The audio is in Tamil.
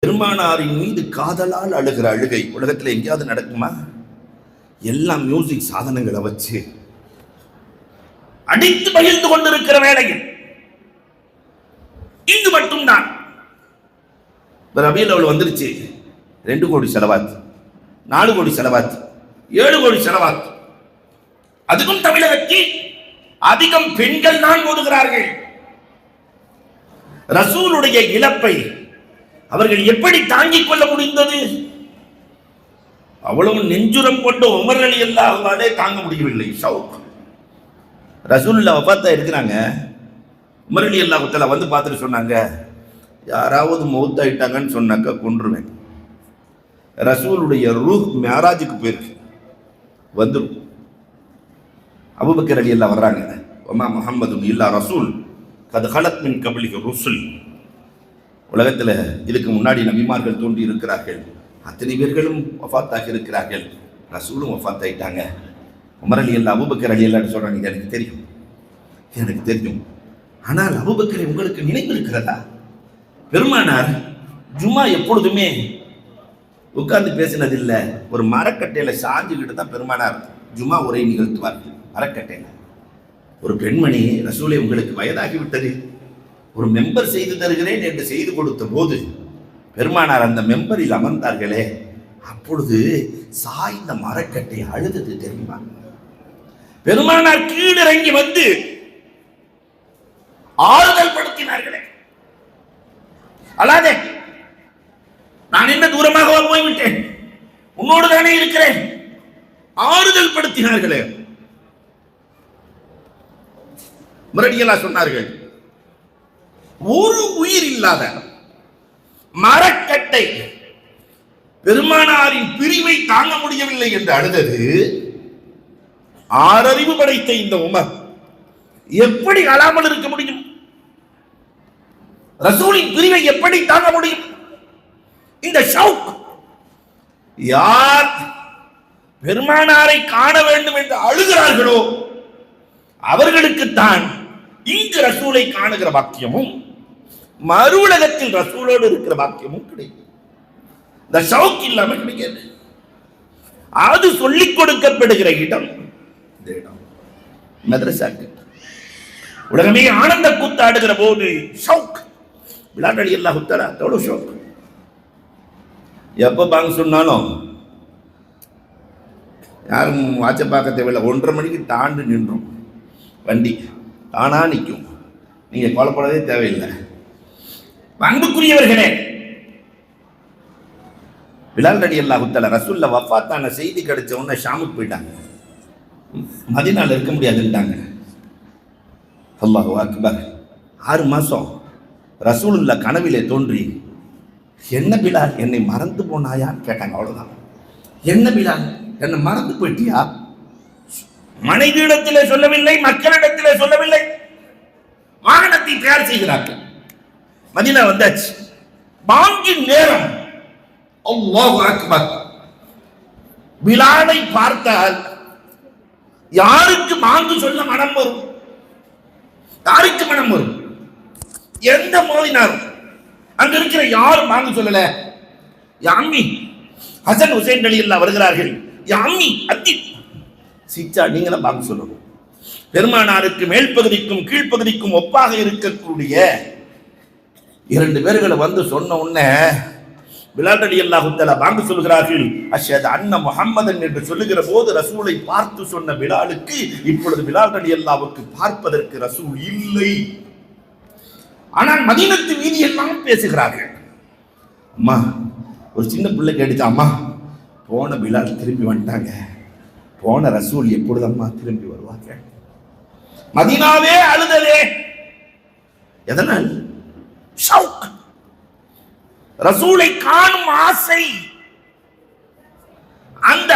பெருமானாரின் மீது காதலால் அழுகிற அழுகை உலகத்தில் எங்கேயாவது நடக்குமா? எல்லாம் மியூசிக் சாதனங்களை வச்சு அடித்து மகிழ்ந்து கொண்டிருக்கிற வேளையில் இங்கு மட்டும்தான் ரபியுல் அவ்வல் வந்துருச்சு. 2 கோடி செலவாத், 4 கோடி செலவாத், 7 கோடி செலவாத். அதுக்கும் தமிழகத்தில் அதிகம் பெண்கள் தான் ஓதுகிறார்கள். ரசூலுடைய இழப்பை அவர்கள் எப்படி தாங்கிக் கொள்ள முடிந்தது? அவ்வளவு நெஞ்சுரம் கொண்ட உமர் ரலியல்லாஹு அன்ஹு தாங்க முடியவில்லை. ஷவுக் ரசூலுல்லாஹ் வஃபாத்தா இருக்கிறாங்க. உமர் ரலியல்லாஹு தஆலா வந்து பார்த்துட்டு சொன்னாங்க, யாராவது மௌத்தாயிட்டாங்கன்னு சொன்னாக்க கொன்றுவேன். ரசூலுடைய ரூஹ் மிஅராஜுக்கு போயிருக்கு, வந்துடும். அபூபக்கர் ரலியல்லாஹு வர்றாங்க. வமா முஹம்மதுன் இல்லா ரசூல் கத் ஹலத் மின் கப்லிஹி ருசுல். உலகத்தில் இதுக்கு முன்னாடி நபிமார்கள் தோன்றி இருக்கிறார்கள், அத்தனை பேர்களும் வஃபாத்தாக இருக்கிறார்கள், ரசூலும் வஃபாத் ஆயிட்டாங்க. உமர் ரலியல்லாஹு அபூபக்கர் ரலியல்லாஹு சொல்றாங்க, எனக்கு தெரியும், எனக்கு தெரியும். ஆனால் அபூபக்கரை உங்களுக்கு நினைவு இருக்கிறதா? பெருமானார் ஜும்மா எப்பொழுதுமே உட்கார்ந்து பேசினதில்லை, ஒரு மரக்கட்டையில சாஞ்சுக்கிட்டு தான் பெருமானார் ஜும்மா உரை நிகழ்த்துவார்கள். மரக்கட்டையில ஒரு பெண்மணி, ரசூலை உங்களுக்கு வயதாகிவிட்டது, ஒரு மெம்பர் செய்து தருகிறேன் என்று செய்து கொடுத்த போது பெருமானார் அந்த மெம்பரில் அமர்ந்தார்களே, அப்பொழுது சாய்ந்த மரக்கட்டை அழுதது தெரியுமா? பெருமானார் கீழிறங்கி வந்து ஆறுதல் படுத்தினார்களே. அல்லாதே, நான் என்ன தூரமாக போய்விட்டேன், உன்னோடு தானே இருக்கிறேன், ஆறுதல் படுத்தினார்களே. ரலியல்லாஹு சொன்னார்கள், ஒரு உயிர் இல்லாத மரக்கட்டை பெருமானாரின் பிரிவை தாங்க முடியவில்லை என்று அழுதது. 6 அறிவு படைத்த இந்த உமர் எப்படி அழாமல் இருக்க முடியும்? ரசூலின் பிரிவை எப்படி தாங்க முடியும்? இந்த ஷவுக், யார் பெருமானாரை காண வேண்டும் என்று அழுகிறார்களோ அவர்களுக்குத்தான் இங்கு ரசூலை காணுகிற பாக்கியமும் மறு உலகத்தில் ரசூலோடு இருக்கிற பாக்கியமும் கிடைக்கும். இந்த ஷவுக் இல்லாம கிடைக்காது. அது சொல்லிக் கொடுக்கப்படுகிற இடம் இந்த இடம் மதரசாக்கு. உலகமே ஆனந்த கூத்தாடுகிற போது ஷவுக், பிலால் ரலியல்லாஹு தஆலா அவ்வளவு ஷவுக். எப்ப பாங்க சொன்னாலும் யாரும் வாட்ச பார்க்க தேவையில்லை, 1:30 மணிக்கு தாண்டு நின்றோம் வண்டி, தானா நிற்கும், நீங்க கொலைப்படவே தேவையில்லை. அன்புக்குரியவர்களே, பிலால் ரலியல்லாஹு தஆலா ரசூலுல்லாஹ் வஃபாத்தான செய்தி கிடைச்ச உடனே ஷாமுக்கு போயிட்டாங்க. மதீனால இருக்க முடியாதுன்ட்டாங்க. அல்லாஹு அக்பர். 6 மாசம் ரசூலுல்லாஹ் கனவிலே தோன்றி, என்ன பிலால் என்னை மறந்து போனாயான்னு கேட்டாங்க. அவ்வளவுதான். என்ன பிலால் என்னை மறந்து போயிட்டியா? மனைவியிடத்திலே சொல்லவில்லை, மக்களிடத்திலே சொல்லவில்லை, வாகனத்தை தயார் செய்கிறார்கள். மதீனா வந்தாச்சு, பாங்கின் நேரம். அல்லாஹு அக்பர். பிலாலை பார்த்தால் யாருக்கு பாங்கு சொல்ல மனம் வரும்? யாருக்கு மனம் வரும்? எந்த மோதினாரும் அங்க இருக்கிற யாரும் பாங்கு சொல்லல. யாமி ஹசன் ஹுசைன் ரலியல்லாஹு வருகிறார்கள். யாமி அத்தி சீச்சா, நீங்களும் பாங்கு சொல்லணும். பெருமானாருக்கு மேல் பகுதிக்கும் கீழ்ப்பகுதிக்கும் ஒப்பாக இருக்கக்கூடிய 2 பேர்களை வந்து சொன்ன உடனே பிலால் ரலியல்லாஹு தஆலா பாங்கு சொல்கிறார்கள். அஷ்ஹது அன்ன முஹம்மதன் என்று சொல்லுகிற போது ரசூலை பார்த்து சொன்ன பிலாலுக்கு இப்பொழுது பிலால் ரலியல்லாஹுவுக்கு பார்ப்பதற்கு ரசூல் இல்லை. ஆனால் மதீனத்து வீதியெல்லாம் பேசுகிறார்கள். அம்மா, ஒரு சின்ன பிள்ளை கேட்டுச்சா, அம்மா போன பிலால் திரும்பி வந்துட்டாங்க, போன ரசூல் எப்பொழுதம்மா திரும்பி வருவாங்க? மதீனாவே அழுதலே. எதனால்? ஷவுக், ரசூலை காணும் ஆசை. அந்த